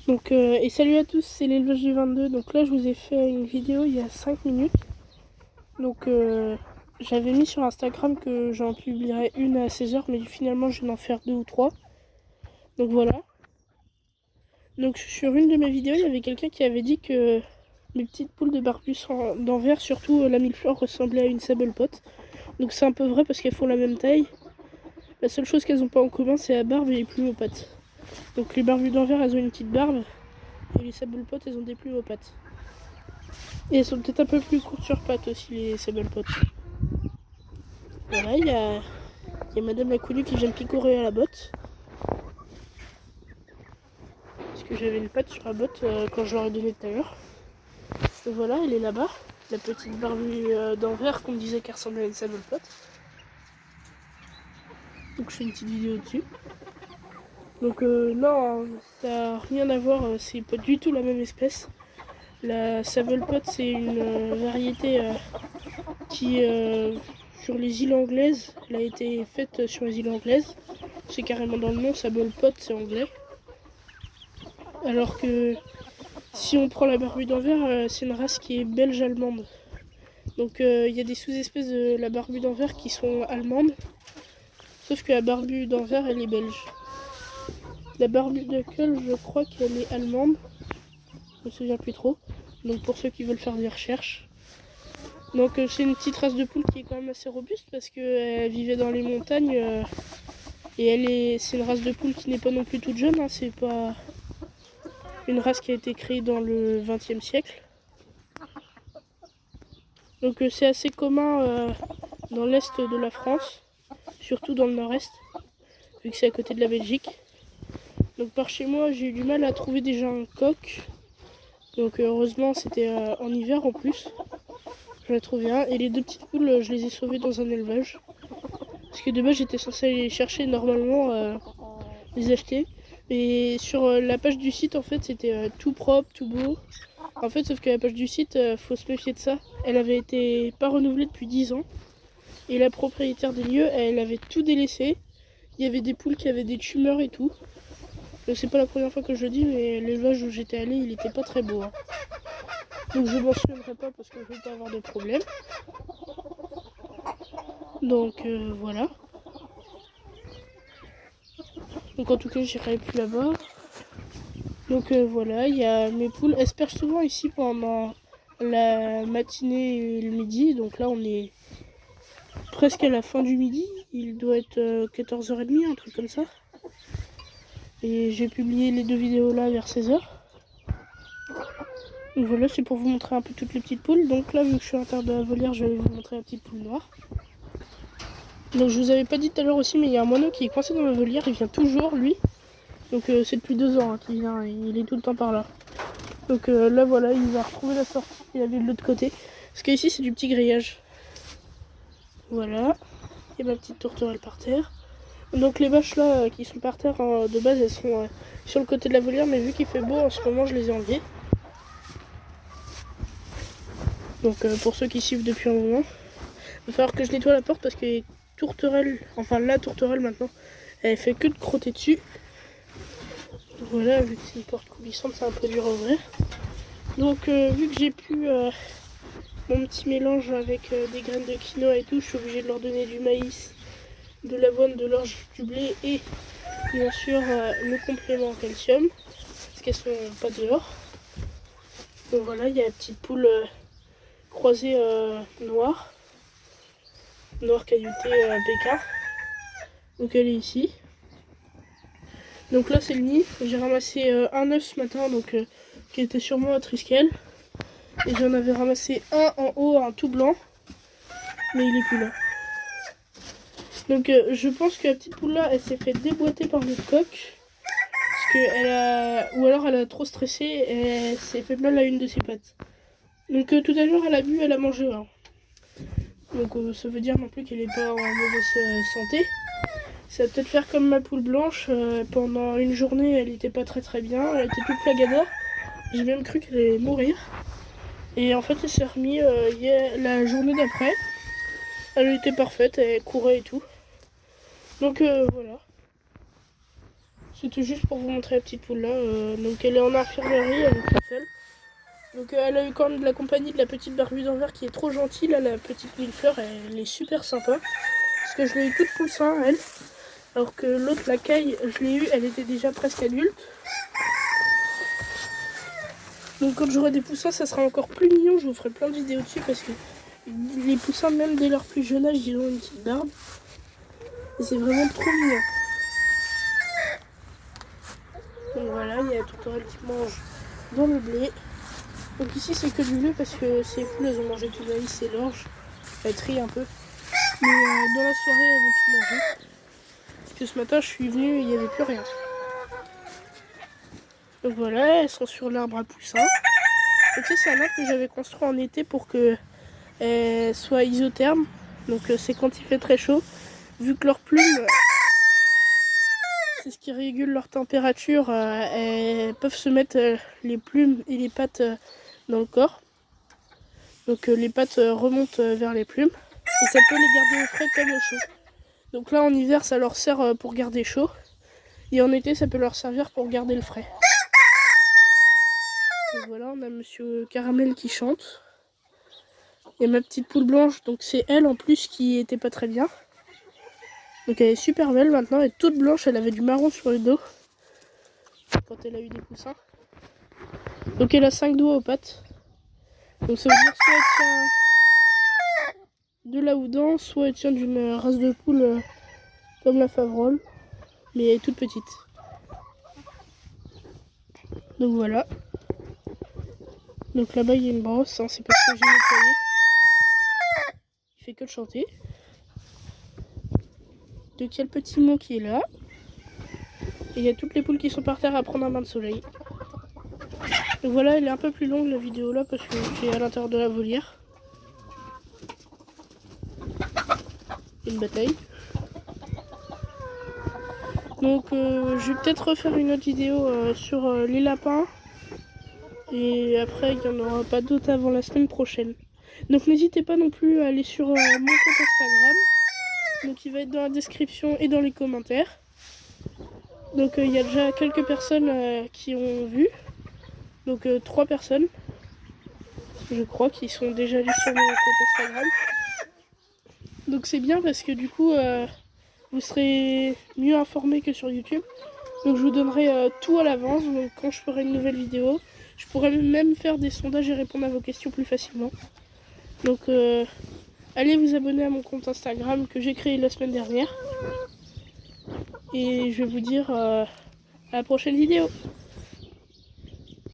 Donc, et salut à tous, c'est l'élevage du 22. Donc là, je vous ai fait une vidéo il y a 5 minutes. Donc, j'avais mis sur Instagram que j'en publierais une à 16h, mais finalement, je vais en faire 2 ou 3. Donc voilà. Donc, sur une de mes vidéos, il y avait quelqu'un qui avait dit que mes petites poules de Barbus d'Anvers, surtout la millefleur, ressemblaient à une sable pot. Donc, c'est un peu vrai parce qu'elles font la même taille. La seule chose qu'elles n'ont pas en commun, c'est la barbe et les plumes aux pattes. Donc, les Barbus d'Anvers, elles ont une petite barbe. Et les sable pot, elles ont des plumes aux pattes. Et elles sont peut-être un peu plus courtes sur pattes aussi, les sable pot. Voilà, il y a Madame la connue qui vient de picorer à la botte. Parce que j'avais une patte sur la botte quand je leur ai donné tout à l'heure. Et voilà, elle est là-bas. La petite barbue d'Anvers qu'on me disait qu'elle ressemblait à une sable pot. Donc je fais une petite vidéo dessus. Donc non, ça n'a rien à voir, c'est pas du tout la même espèce. La sable pot, c'est une variété qui, sur les îles anglaises, elle a été faite sur les îles anglaises. C'est carrément dans le nom, sable pot, c'est anglais. Alors que si on prend la barbue d'Anvers, c'est une race qui est belge-allemande. Donc il y a des sous-espèces de la barbue d'Anvers qui sont allemandes. Sauf que la barbue d'Anvers, elle est belge. La barbue de Keul, je crois qu'elle est allemande. Je me souviens plus trop. Donc pour ceux qui veulent faire des recherches. Donc c'est une petite race de poule qui est quand même assez robuste parce qu'elle vivait dans les montagnes. Et c'est une race de poule qui n'est pas non plus toute jeune. Hein, c'est pas une race qui a été créée dans le XXe siècle. Donc c'est assez commun dans l'est de la France, surtout dans le nord-est, vu que c'est à côté de la Belgique. Donc par chez moi, j'ai eu du mal à trouver déjà un coq. Donc heureusement, c'était en hiver en plus. J'en ai trouvé un. Et les deux petites poules, je les ai sauvées dans un élevage. Parce que de base, j'étais censée aller les chercher normalement, les acheter. Et sur la page du site, en fait, c'était tout propre, tout beau. En fait, sauf que la page du site, faut se méfier de ça. Elle avait été pas renouvelée depuis 10 ans. Et la propriétaire des lieux, elle avait tout délaissé. Il y avait des poules qui avaient des tumeurs et tout. C'est pas la première fois que je le dis, mais l'élevage où j'étais allée, il était pas très beau. Hein. Donc je m'en souviendrai pas parce que je veux pas avoir de problème. Donc voilà. Donc en tout cas, j'irai plus là-bas. Donc voilà, il y a mes poules. Elles se perchent souvent ici pendant la matinée et le midi. Donc là, on est presque à la fin du midi. Il doit être 14h30, un truc comme ça. Et j'ai publié les deux vidéos là vers 16h. Donc voilà, c'est pour vous montrer un peu toutes les petites poules. Donc là, vu que je suis à l'intérieur de la volière, je vais vous montrer la petite poule noire. Donc je vous avais pas dit tout à l'heure aussi, mais il y a un moineau qui est coincé dans ma volière. Il vient toujours, lui. Donc c'est depuis 2 ans qu'il vient. Il est tout le temps par là. Donc là, voilà, il va retrouver la sortie. Il allait de l'autre côté. Parce qu'ici, c'est du petit grillage. Voilà. Il y a ma petite tourterelle par terre. Donc les vaches là qui sont par terre de base, elles sont sur le côté de la volière, mais vu qu'il fait beau en ce moment, je les ai enlevées. Donc pour ceux qui suivent depuis un moment, il va falloir que je nettoie la porte parce que les tourterelles, enfin la tourterelle maintenant, elle fait que de crotter dessus. Donc voilà, vu que c'est une porte coulissante, c'est un peu dur à ouvrir. Donc vu que j'ai plus mon petit mélange avec des graines de quinoa et tout, je suis obligée de leur donner du maïs, de l'avoine, de l'orge, du blé et bien sûr le complément en calcium parce qu'elles sont pas dehors. Donc voilà, il y a la petite poule croisée noire cailloutée PK. Donc elle est ici. Donc là c'est le nid. J'ai ramassé un œuf ce matin donc qui était sûrement à Triskel. Et j'en avais ramassé un en haut, un tout blanc. Mais il est plus là. Donc je pense que la petite poule là, elle s'est fait déboîter par le coq. Parce qu'elle a... Ou alors elle a trop stressé et elle s'est fait mal à une de ses pattes. Donc tout à l'heure elle a bu, elle a mangé. Hein. Donc ça veut dire non plus qu'elle n'est pas en mauvaise santé. Ça va peut-être faire comme ma poule blanche. Pendant une journée elle était pas très bien. Elle était toute plagada. J'ai même cru qu'elle allait mourir. Et en fait elle s'est remise la journée d'après. Elle était parfaite, elle courait et tout. Donc voilà. C'était juste pour vous montrer la petite poule là. Donc elle est en infirmerie, elle est toute seule. Donc elle a eu quand même de la compagnie de la petite barbue d'Anvers qui est trop gentille. Là, la petite Millefleur, elle est super sympa. Parce que je l'ai eu toute poussin, elle. Alors que l'autre, la caille, je l'ai eu, elle était déjà presque adulte. Donc quand j'aurai des poussins, ça sera encore plus mignon. Je vous ferai plein de vidéos dessus parce que les poussins, même dès leur plus jeune âge, ils ont une petite barbe. Et c'est vraiment trop mignon. Donc voilà, il y a tout un qui mange dans le blé. Donc ici c'est que du blé parce que ces poules elles ont mangé tout le maïs et l'orge. Elles trient un peu. Mais dans la soirée elles vont tout manger. Parce que ce matin je suis venue et il n'y avait plus rien. Donc voilà, elles sont sur l'arbre à poussins. Donc ça c'est un arbre que j'avais construit en été pour que soit isotherme. Donc c'est quand il fait très chaud. Vu que leurs plumes, c'est ce qui régule leur température, elles peuvent se mettre les plumes et les pattes dans le corps. Donc les pattes remontent vers les plumes. Et ça peut les garder au frais comme au chaud. Donc là en hiver ça leur sert pour garder chaud. Et en été ça peut leur servir pour garder le frais. Et voilà, on a Monsieur Caramel qui chante. Et ma petite poule blanche, donc c'est elle en plus qui était pas très bien. Donc elle est super belle maintenant, elle est toute blanche, elle avait du marron sur le dos. Quand elle a eu des poussins. Donc elle a 5 doigts aux pattes. Donc ça veut dire soit elle tient de la Houdan, soit elle tient d'une race de poule comme la Favrole. Mais elle est toute petite. Donc voilà. Donc là-bas il y a une brosse, hein, c'est parce que j'ai nettoyé. Il fait que de chanter. Donc il y a le petit mot qui est là. Et il y a toutes les poules qui sont par terre à prendre un bain de soleil. Donc voilà, elle est un peu plus longue la vidéo là parce que c'est à l'intérieur de la volière. Une bataille. Donc je vais peut-être refaire une autre vidéo sur les lapins. Et après il n'y en aura pas d'autres avant la semaine prochaine. Donc n'hésitez pas non plus à aller sur mon compte Instagram. Donc il va être dans la description et dans les commentaires. Donc il y a déjà quelques personnes qui ont vu. Donc 3 personnes, je crois, qui sont déjà allées sur mon compte Instagram. Donc c'est bien parce que du coup vous serez mieux informés que sur YouTube. Donc je vous donnerai tout à l'avance. Donc quand je ferai une nouvelle vidéo, je pourrai même faire des sondages et répondre à vos questions plus facilement. Donc allez vous abonner à mon compte Instagram que j'ai créé la semaine dernière. Et je vais vous dire à la prochaine vidéo.